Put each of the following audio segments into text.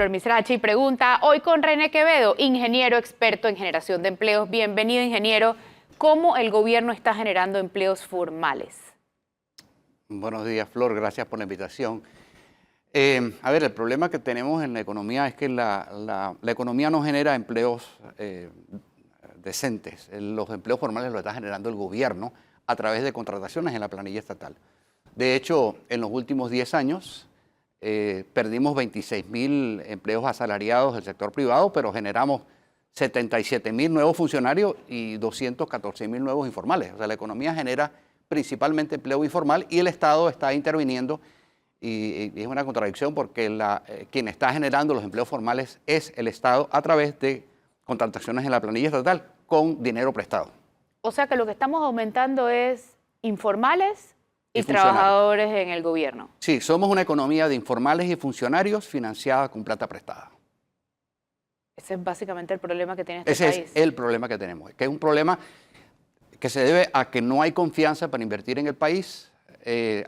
Flor Misrachi pregunta, hoy con René Quevedo, ingeniero experto en generación de empleos. Bienvenido, ingeniero. ¿Cómo el gobierno está generando empleos formales? Buenos días, Flor. Gracias por la invitación. A ver, el problema que tenemos en la economía es que la economía no genera empleos decentes. Los empleos formales los está generando el gobierno a través de contrataciones en la planilla estatal. De hecho, en los últimos 10 años perdimos 26.000 empleos asalariados del sector privado, pero generamos 77.000 nuevos funcionarios y 214.000 nuevos informales. O sea, la economía genera principalmente empleo informal y el Estado está interviniendo y es una contradicción porque quien está generando los empleos formales es el Estado a través de contrataciones en la planilla estatal con dinero prestado. O sea que lo que estamos aumentando es informales y trabajadores en el gobierno. Sí, somos una economía de informales y funcionarios financiada con plata prestada. Ese es básicamente el problema que tiene este país. Ese es el problema que tenemos, que es un problema que se debe a que no hay confianza para invertir en el país.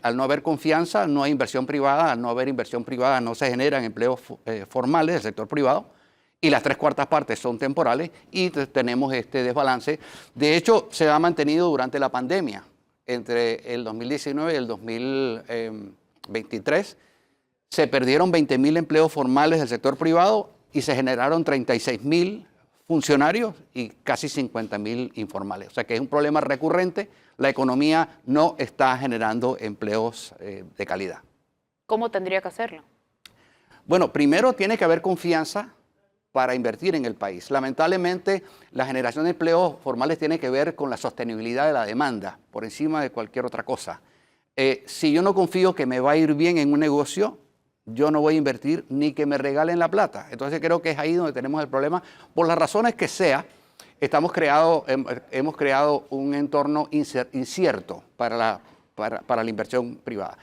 Al no haber confianza, no hay inversión privada. Al no haber inversión privada, no se generan empleos formales del sector privado. Y las 3/4 partes son temporales y tenemos este desbalance. De hecho, se ha mantenido durante la pandemia. Entre el 2019 y el 2023 se perdieron 20.000 empleos formales del sector privado y se generaron 36.000 funcionarios y casi 50.000 informales. O sea que es un problema recurrente. La economía no está generando empleos de calidad. ¿Cómo tendría que hacerlo? Bueno, primero tiene que haber confianza para invertir en el país. Lamentablemente, la generación de empleos formales tiene que ver con la sostenibilidad de la demanda, por encima de cualquier otra cosa. Si yo no confío que me va a ir bien en un negocio, yo no voy a invertir ni que me regalen la plata. Entonces creo que es ahí donde tenemos el problema. Por las razones que sea, hemos creado un entorno incierto para la inversión privada.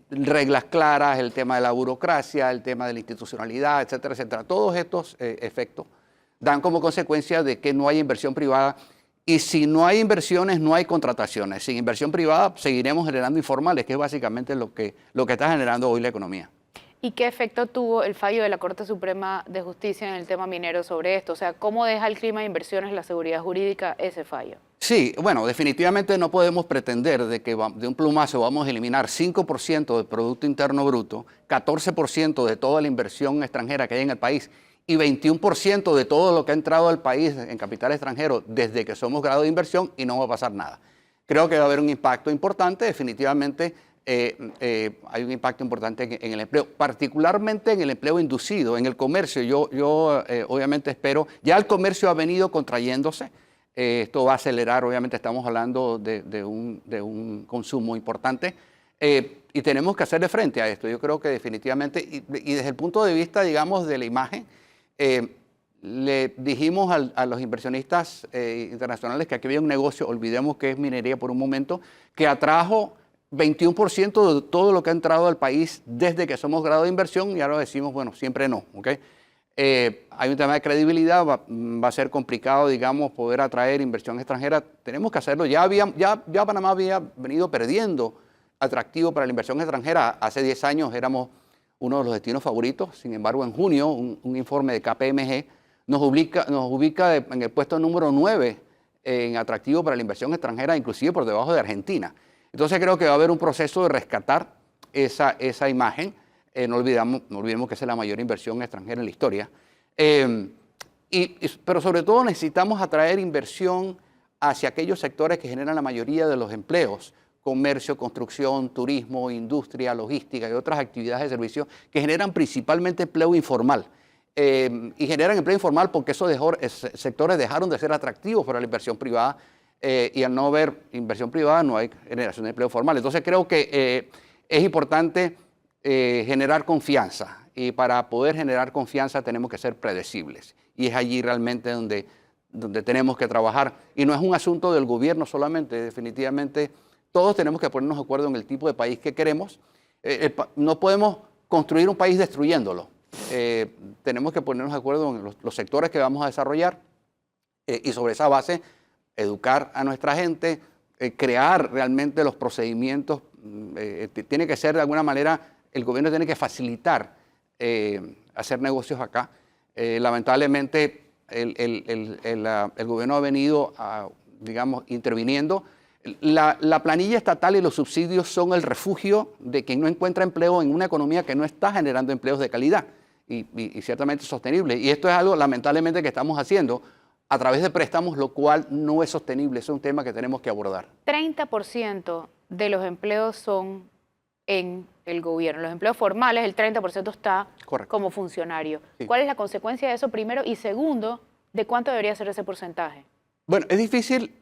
Reglas claras, el tema de la burocracia, el tema de la institucionalidad, etcétera, etcétera. Todos estos efectos dan como consecuencia de que no hay inversión privada y si no hay inversiones, no hay contrataciones. Sin inversión privada seguiremos generando informales, que es básicamente lo que está generando hoy la economía. ¿Y qué efecto tuvo el fallo de la Corte Suprema de Justicia en el tema minero sobre esto? O sea, ¿cómo deja el clima de inversiones, la seguridad jurídica, ese fallo? Sí, bueno, definitivamente no podemos pretender de que de un plumazo vamos a eliminar 5% del Producto Interno Bruto, 14% de toda la inversión extranjera que hay en el país y 21% de todo lo que ha entrado al país en capital extranjero desde que somos grado de inversión y no va a pasar nada. Creo que va a haber un impacto importante, definitivamente hay un impacto importante en el empleo, particularmente en el empleo inducido, en el comercio. Yo obviamente espero, ya el comercio ha venido contrayéndose. Esto va a acelerar, obviamente estamos hablando de un consumo importante y tenemos que hacerle frente a esto. Yo creo que definitivamente, y desde el punto de vista, digamos, de la imagen, le dijimos a los inversionistas internacionales que aquí había un negocio, olvidemos que es minería por un momento, que atrajo 21% de todo lo que ha entrado al país desde que somos grado de inversión y ahora decimos, bueno, siempre no, ¿ok? Hay un tema de credibilidad, va a ser complicado, digamos, poder atraer inversión extranjera. Tenemos que hacerlo. Ya Panamá había venido perdiendo atractivo para la inversión extranjera. Hace 10 años éramos uno de los destinos favoritos. Sin embargo, en junio, un informe de KPMG nos ubica en el puesto número 9 en atractivo para la inversión extranjera, inclusive por debajo de Argentina. Entonces creo que va a haber un proceso de rescatar esa imagen. No olvidemos que esa es la mayor inversión extranjera en la historia. Pero sobre todo necesitamos atraer inversión hacia aquellos sectores que generan la mayoría de los empleos. Comercio, construcción, turismo, industria, logística y otras actividades de servicio que generan principalmente empleo informal. Y generan empleo informal porque esos sectores dejaron de ser atractivos para la inversión privada. Y al no haber inversión privada no hay generación de empleo formal. Entonces creo que es importante generar confianza y para poder generar confianza tenemos que ser predecibles y es allí realmente donde tenemos que trabajar y no es un asunto del gobierno solamente, definitivamente todos tenemos que ponernos de acuerdo en el tipo de país que queremos. No podemos construir un país destruyéndolo, tenemos que ponernos de acuerdo en los sectores que vamos a desarrollar y sobre esa base educar a nuestra gente, crear realmente los procedimientos, tiene que ser de alguna manera, el gobierno tiene que facilitar hacer negocios acá. Lamentablemente, el gobierno ha venido, digamos, interviniendo. La planilla estatal y los subsidios son el refugio de quien no encuentra empleo en una economía que no está generando empleos de calidad y ciertamente sostenible. Y esto es algo, lamentablemente, que estamos haciendo a través de préstamos, lo cual no es sostenible. Es un tema que tenemos que abordar. 30% de los empleos son en el gobierno. Los empleos formales, el 30% está Correcto. como funcionario. Sí. ¿Cuál es la consecuencia de eso primero? Y segundo, ¿de cuánto debería ser ese porcentaje? Bueno, es difícil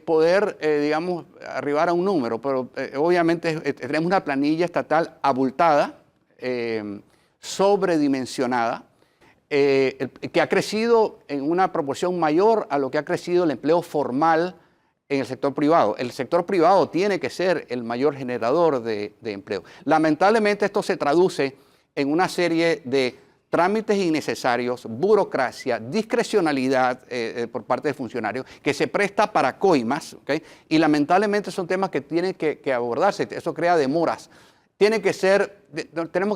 poder, digamos, arribar a un número, pero obviamente tenemos una planilla estatal abultada, sobredimensionada, que ha crecido en una proporción mayor a lo que ha crecido el empleo formal en el sector privado. El sector privado tiene que ser el mayor generador de empleo. Lamentablemente esto se traduce en una serie de trámites innecesarios, burocracia, discrecionalidad por parte de funcionarios, que se presta para coimas, ¿okay? Y lamentablemente son temas que tienen que abordarse. Eso crea demoras. Tenemos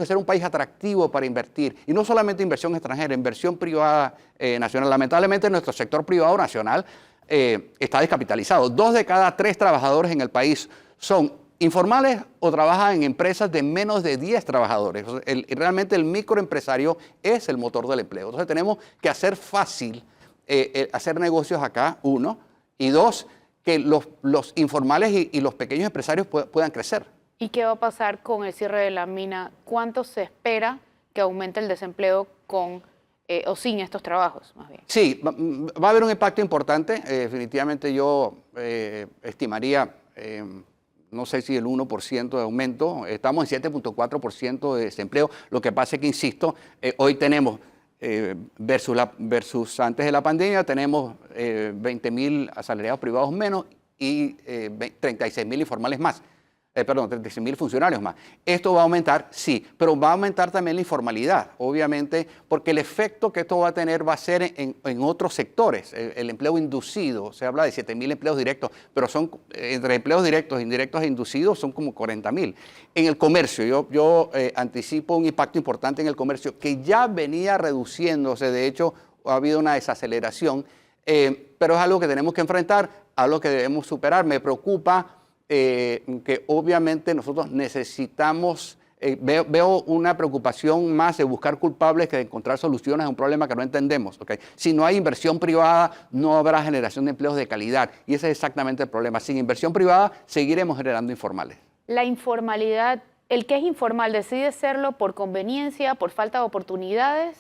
que ser un país atractivo para invertir, y no solamente inversión extranjera, inversión privada nacional. Lamentablemente nuestro sector privado nacional está descapitalizado. 2 de cada 3 trabajadores en el país son informales o trabajan en empresas de menos de 10 trabajadores. Realmente el microempresario es el motor del empleo. Entonces tenemos que hacer fácil hacer negocios acá, 1, y 2, que los informales y los pequeños empresarios puedan crecer. ¿Y qué va a pasar con el cierre de la mina? ¿Cuánto se espera que aumente el desempleo con o sin estos trabajos, más bien? Sí, va a haber un impacto importante. Definitivamente yo estimaría, no sé si el 1% de aumento. Estamos en 7.4% de desempleo. Lo que pasa es que, insisto, hoy tenemos, versus antes de la pandemia, tenemos 20.000 asalariados privados menos y 36.000 informales más. 36.000 funcionarios más. Esto va a aumentar, sí, pero va a aumentar también la informalidad, obviamente, porque el efecto que esto va a tener va a ser en otros sectores. El empleo inducido, se habla de 7.000 empleos directos, pero son entre empleos directos, indirectos e inducidos son como 40.000. En el comercio, yo anticipo un impacto importante en el comercio que ya venía reduciéndose. De hecho, ha habido una desaceleración, pero es algo que tenemos que enfrentar, algo que debemos superar. Me preocupa que obviamente nosotros necesitamos, veo una preocupación más de buscar culpables que de encontrar soluciones a un problema que no entendemos. ¿Okay? Si no hay inversión privada, no habrá generación de empleos de calidad, y ese es exactamente el problema. Sin inversión privada, seguiremos generando informales. La informalidad, el que es informal, ¿decide serlo por conveniencia, por falta de oportunidades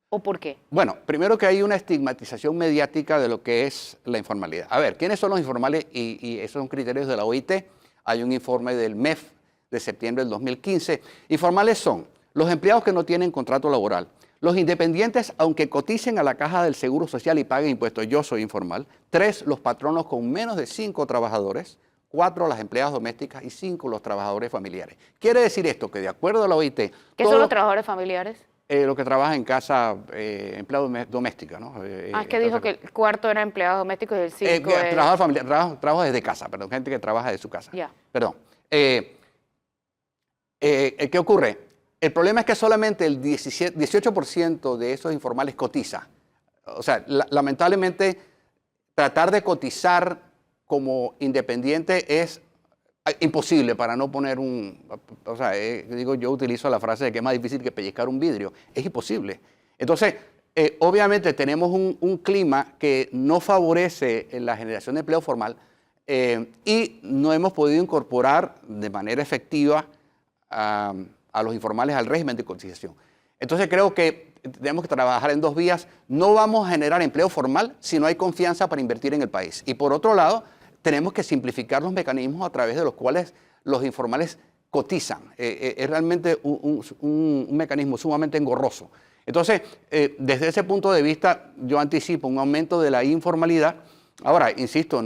o por qué? Bueno, primero que hay una estigmatización mediática de lo que es la informalidad. A ver, ¿quiénes son los informales? Y esos son criterios de la OIT. Hay un informe del MEF de septiembre del 2015. Informales son los empleados que no tienen contrato laboral, los independientes aunque coticen a la caja del Seguro Social y paguen impuestos. Yo soy informal. 3, los patronos con menos de 5 trabajadores. 4, las empleadas domésticas, y 5, los trabajadores familiares. Quiere decir esto que, de acuerdo a la OIT... ¿Qué son los trabajadores familiares? Lo que trabaja en casa, empleado doméstica, ¿no? Es que dijo que el cuarto era empleado doméstico y el 5 es... Trabajo desde casa, perdón, gente que trabaja de su casa. Ya. Perdón. ¿Qué ocurre? El problema es que solamente el 18% de esos informales cotiza. O sea, lamentablemente, tratar de cotizar como independiente es imposible, para no poner o sea, digo, yo utilizo la frase de que es más difícil que pellizcar un vidrio. Es imposible. Entonces, obviamente tenemos un clima que no favorece la generación de empleo formal y no hemos podido incorporar de manera efectiva a los informales al régimen de cotización. Entonces creo que tenemos que trabajar en 2 vías. No vamos a generar empleo formal si no hay confianza para invertir en el país. Y por otro lado, tenemos que simplificar los mecanismos a través de los cuales los informales cotizan. Es realmente un mecanismo sumamente engorroso. Entonces, desde ese punto de vista, yo anticipo un aumento de la informalidad. Ahora, insisto,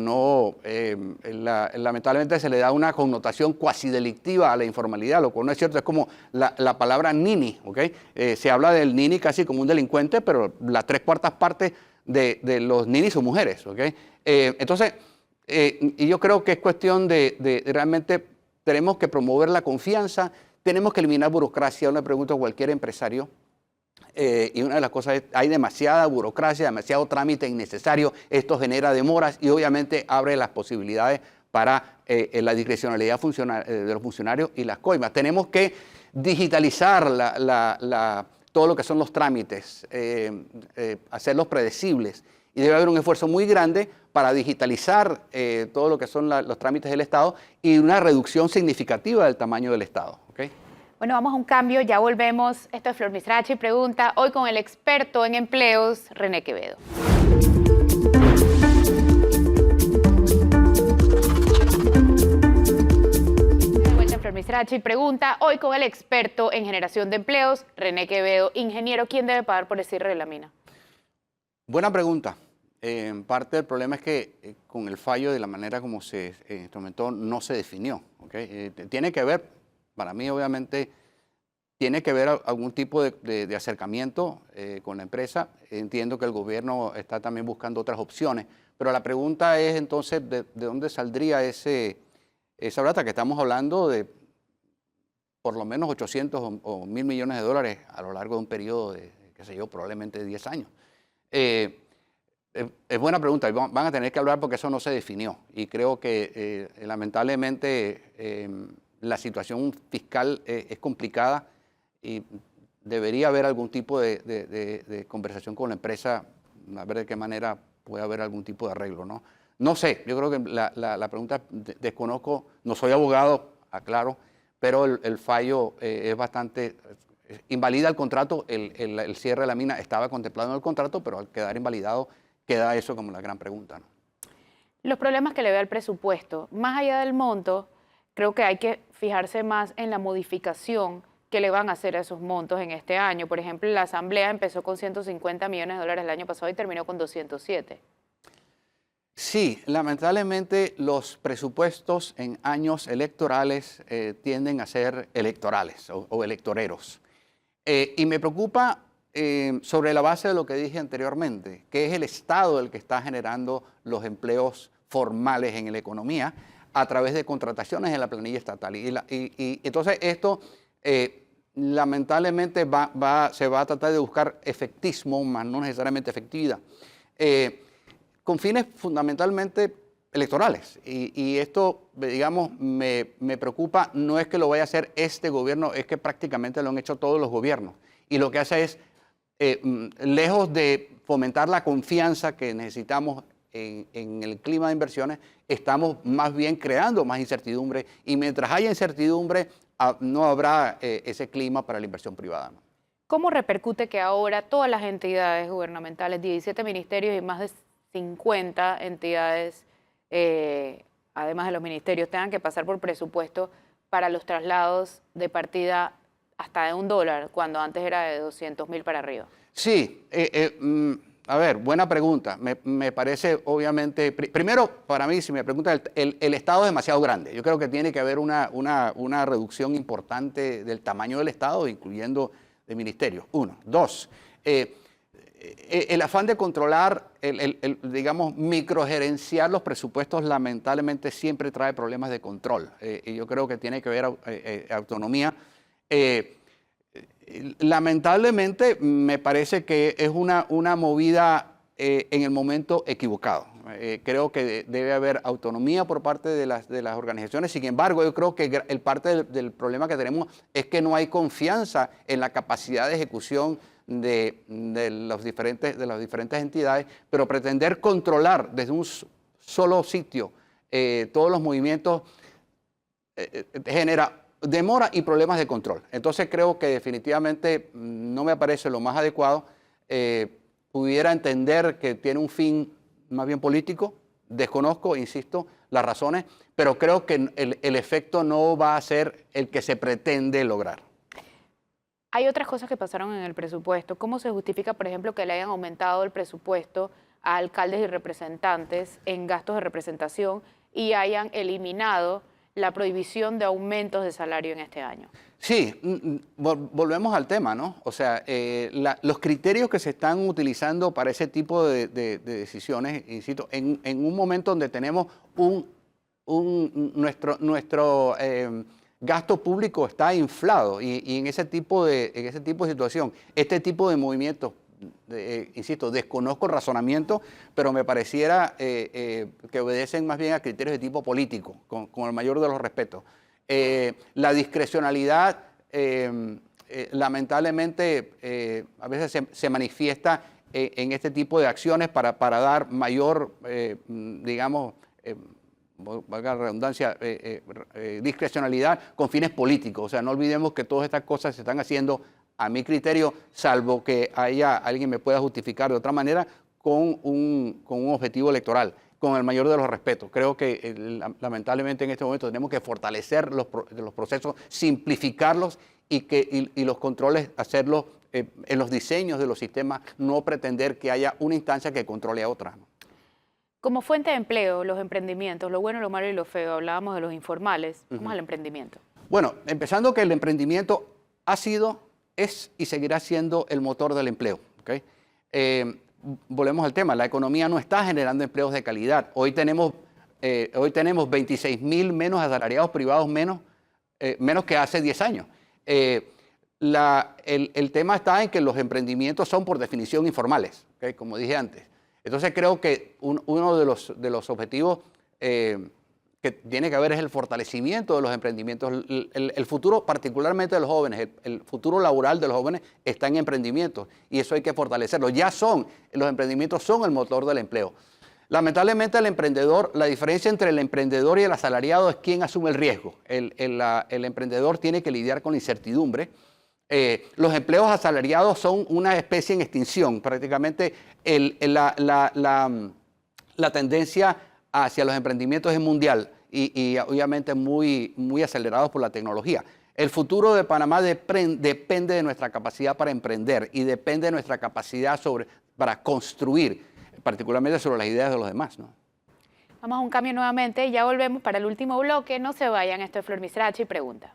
lamentablemente se le da una connotación cuasi delictiva a la informalidad, lo cual no es cierto. Es como la palabra nini, ¿ok? Se habla del nini casi como un delincuente, pero las 3/4 partes de los ninis son mujeres, ¿ok? Entonces, y yo creo que es cuestión de realmente tenemos que promover la confianza, tenemos que eliminar burocracia. Yo le pregunto a cualquier empresario, Y una de las cosas es, hay demasiada burocracia, demasiado trámite innecesario, esto genera demoras y obviamente abre las posibilidades para la discrecionalidad de los funcionarios y las coimas. Tenemos que digitalizar todo lo que son los trámites, hacerlos predecibles. Y debe haber un esfuerzo muy grande para digitalizar todo lo que son los trámites del Estado y una reducción significativa del tamaño del Estado. ¿Okay? Bueno, vamos a un cambio, ya volvemos. Esto es Flor Misrachi Pregunta, hoy con el experto en empleos, René Quevedo. De vuelta en Flor Misrachi Pregunta, hoy con el experto en generación de empleos, René Quevedo. Ingeniero, ¿quién debe pagar por el cierre de la mina? Buena pregunta. Parte del problema es que con el fallo de la manera como se instrumentó no se definió. ¿Okay? Tiene que ver, para mí obviamente, tiene que ver algún tipo de acercamiento con la empresa. Entiendo que el gobierno está también buscando otras opciones, pero la pregunta es entonces de dónde saldría esa plata, que estamos hablando de por lo menos 800 o 1.000 millones de dólares a lo largo de un periodo de, qué sé yo, probablemente 10 años. Es buena pregunta y van a tener que hablar porque eso no se definió y creo que lamentablemente la situación fiscal es complicada y debería haber algún tipo de conversación con la empresa a ver de qué manera puede haber algún tipo de arreglo, ¿no? No sé, yo creo que la pregunta desconozco, no soy abogado, aclaro, pero el fallo es bastante... Invalida el contrato, el cierre de la mina estaba contemplado en el contrato, pero al quedar invalidado queda eso como la gran pregunta, ¿no? Los problemas que le ve al presupuesto, más allá del monto, creo que hay que fijarse más en la modificación que le van a hacer a esos montos en este año. Por ejemplo, la Asamblea empezó con 150 millones de dólares el año pasado y terminó con 207. Sí, lamentablemente los presupuestos en años electorales tienden a ser electorales o electoreros. Y me preocupa sobre la base de lo que dije anteriormente, que es el Estado el que está generando los empleos formales en la economía a través de contrataciones en la planilla estatal. Y entonces esto lamentablemente se va a tratar de buscar efectismo, más no necesariamente efectividad, con fines fundamentalmente electorales. Y esto, digamos, me preocupa, no es que lo vaya a hacer este gobierno, es que prácticamente lo han hecho todos los gobiernos. Y lo que hace es, lejos de fomentar la confianza que necesitamos en el clima de inversiones, estamos más bien creando más incertidumbre. Y mientras haya incertidumbre, no habrá ese clima para la inversión privada, ¿no? ¿Cómo repercute que ahora todas las entidades gubernamentales, 17 ministerios y más de 50 entidades, además de los ministerios, tengan que pasar por presupuesto para los traslados de partida hasta de $1, cuando antes era de 200.000 para arriba? Sí, a ver, buena pregunta. Me parece, obviamente, primero, para mí, si me preguntan, el Estado es demasiado grande. Yo creo que tiene que haber una reducción importante del tamaño del Estado, incluyendo de ministerios. Uno. Dos, el afán de controlar, digamos, microgerenciar los presupuestos, lamentablemente siempre trae problemas de control. Y yo creo que tiene que haber autonomía. Lamentablemente me parece que es una movida en el momento equivocado. Creo que debe haber autonomía por parte de las organizaciones. Sin embargo, yo creo que el parte del problema que tenemos es que no hay confianza en la capacidad de ejecución de las diferentes entidades, pero pretender controlar desde un solo sitio todos los movimientos genera demora y problemas de control. Entonces creo que definitivamente no me parece lo más adecuado. Pudiera entender que tiene un fin más bien político, desconozco, insisto, las razones, pero creo que el efecto no va a ser el que se pretende lograr. Hay otras cosas que pasaron en el presupuesto. ¿Cómo se justifica, por ejemplo, que le hayan aumentado el presupuesto a alcaldes y representantes en gastos de representación y hayan eliminado la prohibición de aumentos de salario en este año? Sí, volvemos al tema, ¿no? O sea, los criterios que se están utilizando para ese tipo de decisiones, insisto, en un momento donde tenemos nuestro gasto público está inflado y en ese tipo de situación, este tipo de movimientos, insisto, desconozco el razonamiento, pero me pareciera que obedecen más bien a criterios de tipo político, con el mayor de los respetos. La discrecionalidad, lamentablemente, a veces se manifiesta en este tipo de acciones para dar mayor, digamos, valga la redundancia, discrecionalidad con fines políticos. O sea, no olvidemos que todas estas cosas se están haciendo, a mi criterio, salvo que haya alguien me pueda justificar de otra manera, con un objetivo electoral, con el mayor de los respetos. Creo que lamentablemente en este momento tenemos que fortalecer los procesos, simplificarlos y los controles hacerlos en los diseños de los sistemas, no pretender que haya una instancia que controle a otra, ¿no? Como fuente de empleo, los emprendimientos, lo bueno, lo malo y lo feo, hablábamos de los informales, vamos al emprendimiento. Bueno, empezando que el emprendimiento ha sido, es y seguirá siendo el motor del empleo, ¿okay? Volvemos al tema, la economía no está generando empleos de calidad. Hoy tenemos 26.000 menos asalariados privados menos que hace 10 años. El tema está en que los emprendimientos son por definición informales, ¿okay? Como dije antes. Entonces creo que uno de los objetivos que tiene que haber es el fortalecimiento de los emprendimientos. El futuro, particularmente de los jóvenes, el futuro laboral de los jóvenes está en emprendimientos y eso hay que fortalecerlo. Los emprendimientos son el motor del empleo. Lamentablemente el emprendedor, la diferencia entre el emprendedor y el asalariado es quién asume el riesgo. El emprendedor tiene que lidiar con la incertidumbre. Los empleos asalariados son una especie en extinción. Prácticamente la tendencia hacia los emprendimientos es mundial y obviamente muy acelerados por la tecnología. El futuro de Panamá depende de nuestra capacidad para emprender y depende de nuestra capacidad para construir, particularmente sobre las ideas de los demás, ¿no? Vamos a un cambio nuevamente, ya volvemos para el último bloque, no se vayan, esto es Flor Misrachi Pregunta.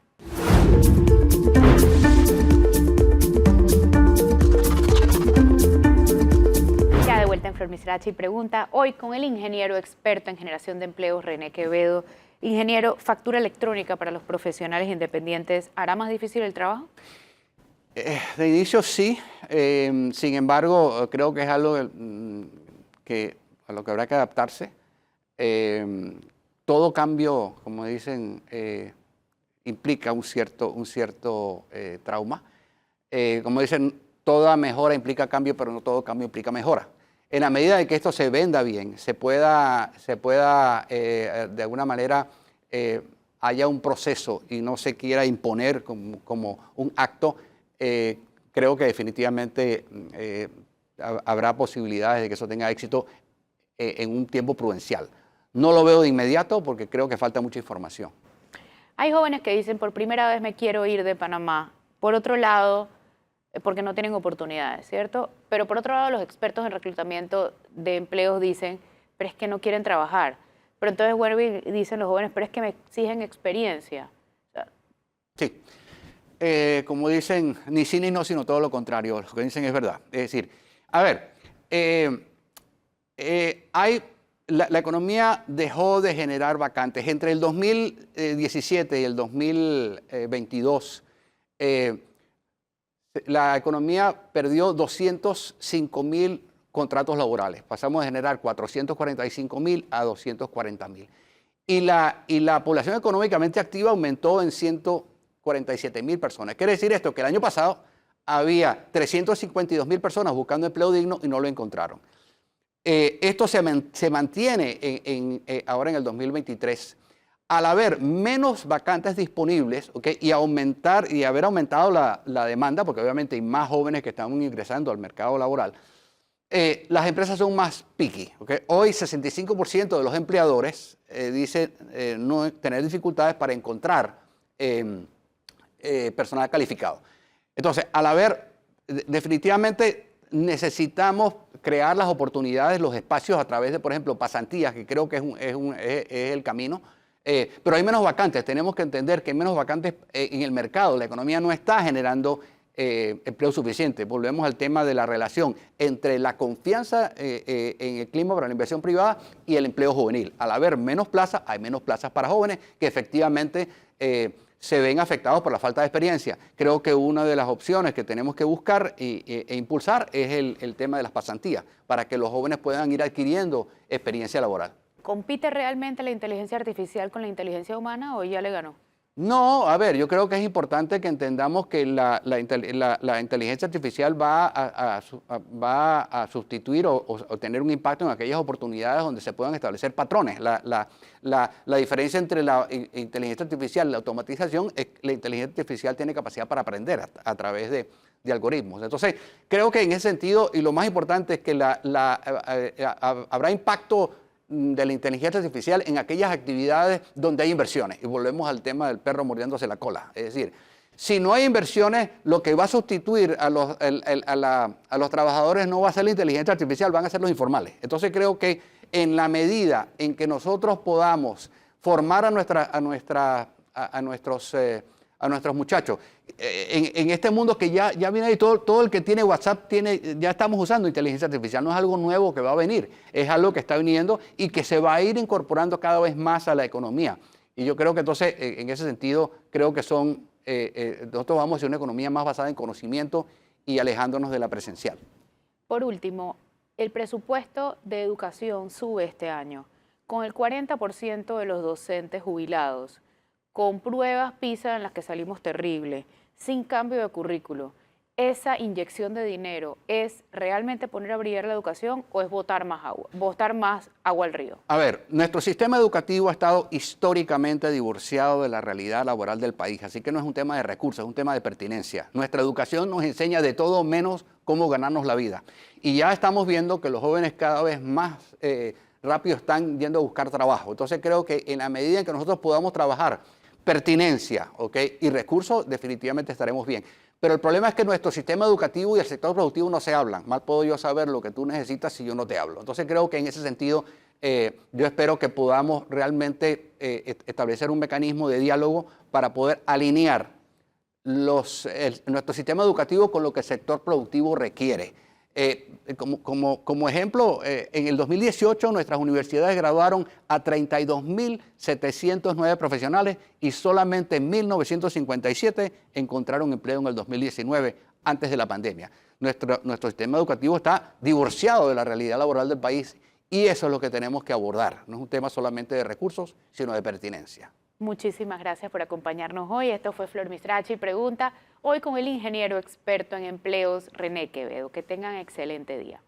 De vuelta en Flor Misrachi Pregunta, hoy con el ingeniero experto en generación de empleos, René Quevedo. Ingeniero, ¿factura electrónica para los profesionales independientes hará más difícil el trabajo? De inicio sí, sin embargo creo que es algo a lo que habrá que adaptarse. Todo cambio, como dicen, implica un cierto trauma. Como dicen, toda mejora implica cambio, pero no todo cambio implica mejora. En la medida de que esto se venda bien, se pueda de alguna manera haya un proceso y no se quiera imponer como un acto, creo que definitivamente habrá posibilidades de que eso tenga éxito en un tiempo prudencial. No lo veo de inmediato porque creo que falta mucha información. Hay jóvenes que dicen, por primera vez me quiero ir de Panamá. Por otro lado, porque no tienen oportunidades, ¿cierto? Pero por otro lado, los expertos en reclutamiento de empleos dicen, pero es que no quieren trabajar. Pero entonces vuelven y dicen los jóvenes, pero es que me exigen experiencia. O sea, sí. Como dicen, ni sí ni no, sino todo lo contrario. Lo que dicen es verdad. Es decir, a ver, la economía dejó de generar vacantes. Entre el 2017 y el 2022, la economía perdió 205.000 contratos laborales. Pasamos de generar 445.000 a 240.000. Y la población económicamente activa aumentó en 147.000 personas. Quiere decir esto, que el año pasado había 352.000 personas buscando empleo digno y no lo encontraron. Esto se mantiene ahora en el 2023. Al haber menos vacantes disponibles, ¿okay? y haber aumentado la demanda, porque obviamente hay más jóvenes que están ingresando al mercado laboral, las empresas son más picky. ¿Okay? Hoy 65% de los empleadores dicen no tener dificultades para encontrar personal calificado. Entonces, definitivamente necesitamos crear las oportunidades, los espacios a través de, por ejemplo, pasantías, que creo que es el camino. Pero hay menos vacantes, tenemos que entender que hay menos vacantes en el mercado, la economía no está generando empleo suficiente. Volvemos al tema de la relación entre la confianza en el clima para la inversión privada y el empleo juvenil. Al haber menos plazas, hay menos plazas para jóvenes que efectivamente se ven afectados por la falta de experiencia. Creo que una de las opciones que tenemos que buscar e impulsar es el tema de las pasantías, para que los jóvenes puedan ir adquiriendo experiencia laboral. ¿Compite realmente la inteligencia artificial con la inteligencia humana o ya le ganó? No, a ver, yo creo que es importante que entendamos que la inteligencia artificial va a sustituir o tener un impacto en aquellas oportunidades donde se puedan establecer patrones. La diferencia entre la inteligencia artificial y la automatización es que la inteligencia artificial tiene capacidad para aprender a través de algoritmos. Entonces, creo que en ese sentido, y lo más importante es que habrá impacto de la inteligencia artificial en aquellas actividades donde hay inversiones. Y volvemos al tema del perro mordiéndose la cola. Es decir, si no hay inversiones, lo que va a sustituir a los trabajadores no va a ser la inteligencia artificial, van a ser los informales. Entonces creo que en la medida en que nosotros podamos formar a nuestros muchachos, en este mundo que ya viene ahí, todo el que tiene WhatsApp, ya estamos usando inteligencia artificial, no es algo nuevo que va a venir, es algo que está viniendo y que se va a ir incorporando cada vez más a la economía. Y yo creo que entonces, en ese sentido, creo que nosotros vamos hacia una economía más basada en conocimiento y alejándonos de la presencial. Por último, el presupuesto de educación sube este año, con el 40% de los docentes jubilados, con pruebas PISA en las que salimos terrible, sin cambio de currículo. ¿Esa inyección de dinero es realmente poner a brillar la educación o es botar más agua al río? A ver, nuestro sistema educativo ha estado históricamente divorciado de la realidad laboral del país, así que no es un tema de recursos, es un tema de pertinencia. Nuestra educación nos enseña de todo menos cómo ganarnos la vida. Y ya estamos viendo que los jóvenes cada vez más rápido están yendo a buscar trabajo. Entonces creo que en la medida en que nosotros podamos trabajar pertinencia, ¿ok?, y recursos, definitivamente estaremos bien. Pero el problema es que nuestro sistema educativo y el sector productivo no se hablan. Mal puedo yo saber lo que tú necesitas si yo no te hablo. Entonces creo que en ese sentido yo espero que podamos realmente establecer un mecanismo de diálogo para poder alinear nuestro sistema educativo con lo que el sector productivo requiere. Como ejemplo, en el 2018 nuestras universidades graduaron a 32.709 profesionales y solamente 1.957 encontraron empleo en el 2019, antes de la pandemia. Nuestro sistema educativo está divorciado de la realidad laboral del país y eso es lo que tenemos que abordar. No es un tema solamente de recursos, sino de pertinencia. Muchísimas gracias por acompañarnos hoy. Esto fue Flor Mizrachi Pregunta, hoy con el ingeniero experto en empleos René Quevedo. Que tengan excelente día.